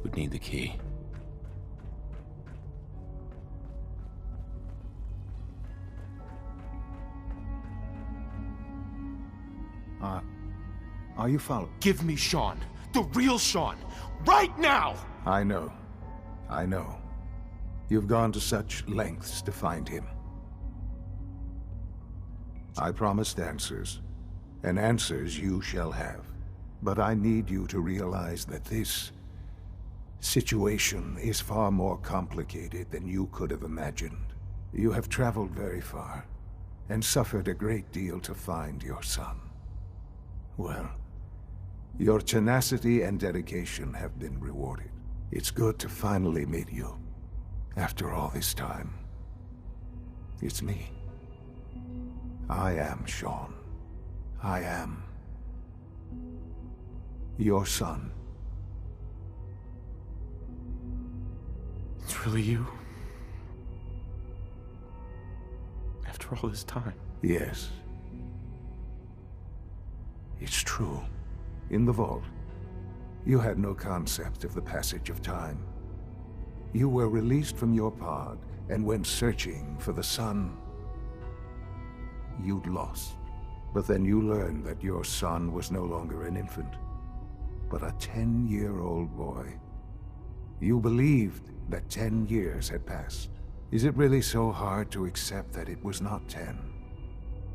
would need the key. Are you following? Give me Sean. The real Sean. Right now! I know. I know. You've gone to such lengths to find him. I promised answers, and answers you shall have. But I need you to realize that this situation is far more complicated than you could have imagined. You have traveled very far, and suffered a great deal to find your son. Well, your tenacity and dedication have been rewarded. It's good to finally meet you, after all this time. It's me. I am Sean. I am your son. It's really you? After all this time? Yes. It's true. In the vault, you had no concept of the passage of time. You were released from your pod and went searching for the son you'd lost. But then you learned that your son was no longer an infant, but a 10-year-old boy. You believed that 10 years had passed. Is it really so hard to accept that it was not 10,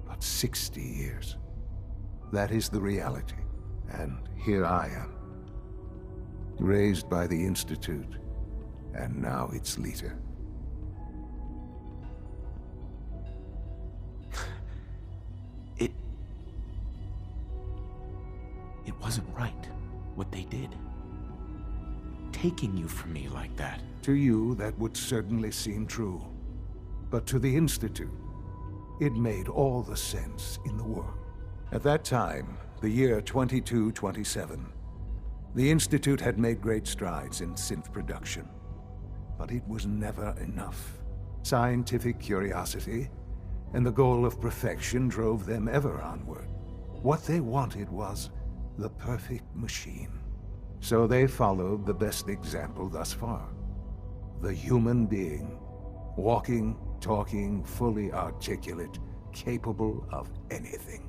but 60 years? That is the reality. And here I am, raised by the Institute, and now its leader. It wasn't right, what they did. Taking you from me like that. To you, that would certainly seem true. But to the Institute, it made all the sense in the world. At that time, the year 2227, the Institute had made great strides in synth production. But it was never enough. Scientific curiosity and the goal of perfection drove them ever onward. What they wanted was the perfect machine. So they followed the best example thus far. The human being, walking, talking, fully articulate, capable of anything.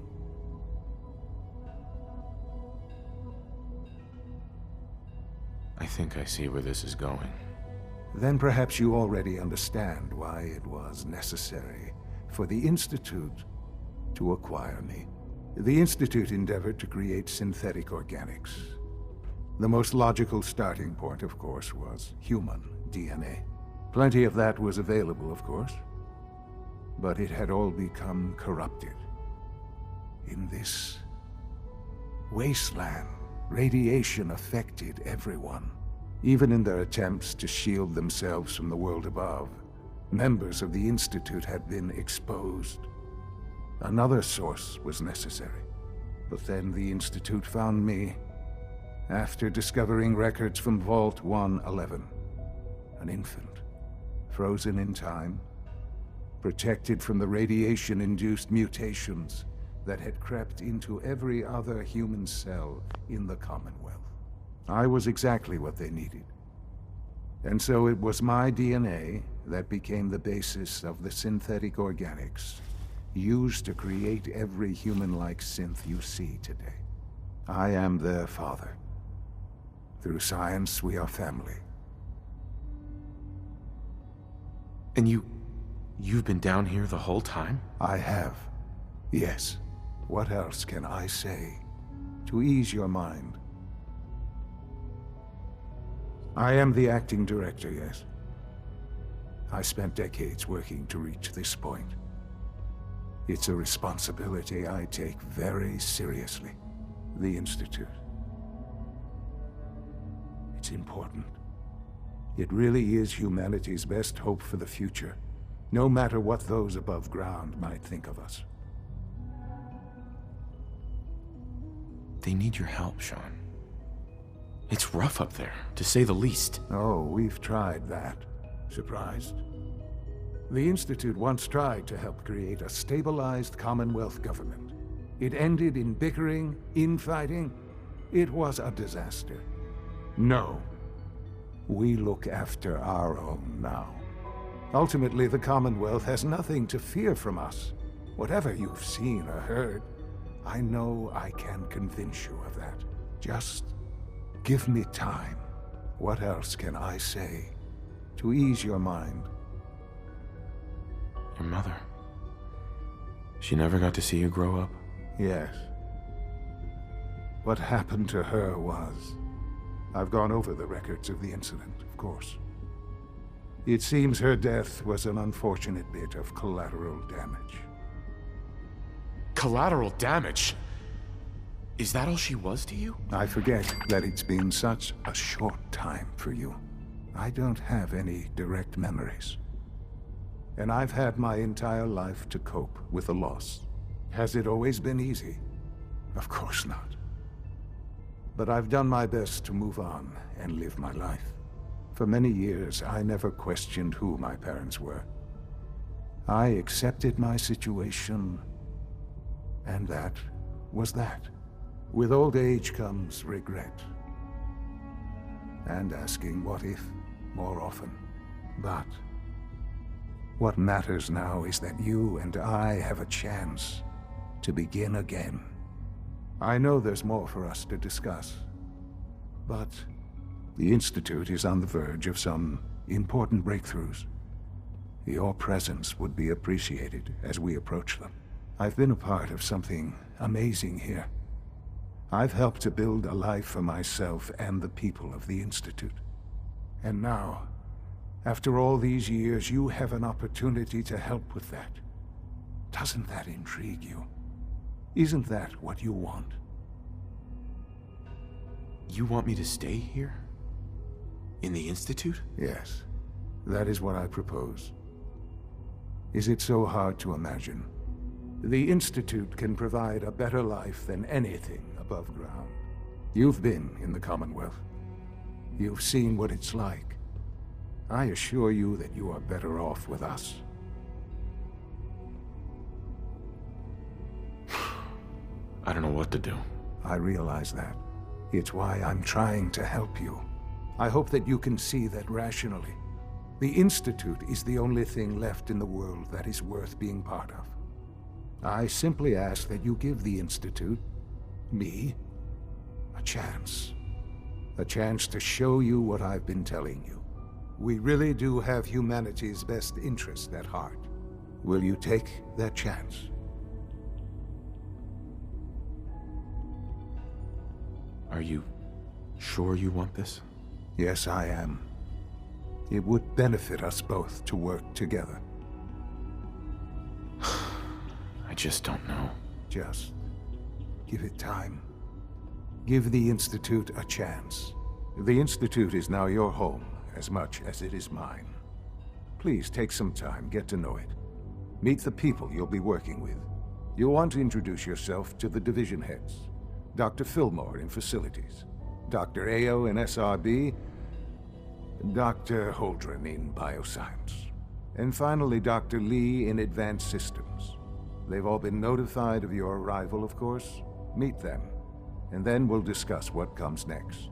I think I see where this is going. Then perhaps you already understand why it was necessary for the Institute to acquire me. The Institute endeavored to create synthetic organics. The most logical starting point, of course, was human DNA. Plenty of that was available, of course, but it had all become corrupted. In this wasteland, radiation affected everyone. Even in their attempts to shield themselves from the world above, members of the Institute had been exposed. Another source was necessary. But then the Institute found me after discovering records from Vault 111. An infant, frozen in time, protected from the radiation-induced mutations that had crept into every other human cell in the Commonwealth. I was exactly what they needed. And so it was my DNA that became the basis of the synthetic organics used to create every human-like synth you see today. I am their father. Through science, we are family. And you've been down here the whole time? I have. Yes. What else can I say to ease your mind? I am the acting director, yes. I spent decades working to reach this point. It's a responsibility I take very seriously. The Institute. It's important. It really is humanity's best hope for the future, no matter what those above ground might think of us. They need your help, Sean. It's rough up there, to say the least. Oh, we've tried that. Surprised? The Institute once tried to help create a stabilized Commonwealth government. It ended in bickering, infighting. It was a disaster. No. We look after our own now. Ultimately, the Commonwealth has nothing to fear from us. Whatever you've seen or heard, I know I can convince you of that. Just give me time. What else can I say to ease your mind? Your mother. She never got to see you grow up? Yes. What happened to her was... I've gone over the records of the incident, of course. It seems her death was an unfortunate bit of collateral damage. Collateral damage? Is that all she was to you? I forget that it's been such a short time for you. I don't have any direct memories. And I've had my entire life to cope with the loss. Has it always been easy? Of course not. But I've done my best to move on and live my life. For many years, I never questioned who my parents were. I accepted my situation, and that was that. With old age comes regret. And asking what if more often. But what matters now is that you and I have a chance to begin again. I know there's more for us to discuss, but the Institute is on the verge of some important breakthroughs. Your presence would be appreciated as we approach them. I've been a part of something amazing here. I've helped to build a life for myself and the people of the Institute. And now, after all these years, you have an opportunity to help with that. Doesn't that intrigue you? Isn't that what you want? You want me to stay here? In the Institute? Yes, that is what I propose. Is it so hard to imagine? The Institute can provide a better life than anything above ground. You've been in the Commonwealth. You've seen what it's like. I assure you that you are better off with us. I don't know what to do. I realize that. It's why I'm trying to help you. I hope that you can see that rationally. The Institute is the only thing left in the world that is worth being part of. I simply ask that you give the Institute, me, a chance. A chance to show you what I've been telling you. We really do have humanity's best interest at heart. Will you take that chance? Are you sure you want this? Yes, I am. It would benefit us both to work together. I just don't know. Just give it time. Give the Institute a chance. The Institute is now your home as much as it is mine. Please take some time, get to know it. Meet the people you'll be working with. You'll want to introduce yourself to the division heads. Dr. Fillmore in Facilities, Dr. Ayo in SRB, Dr. Holdren in Bioscience, and finally Dr. Lee in Advanced Systems. They've all been notified of your arrival, of course. Meet them, and then we'll discuss what comes next.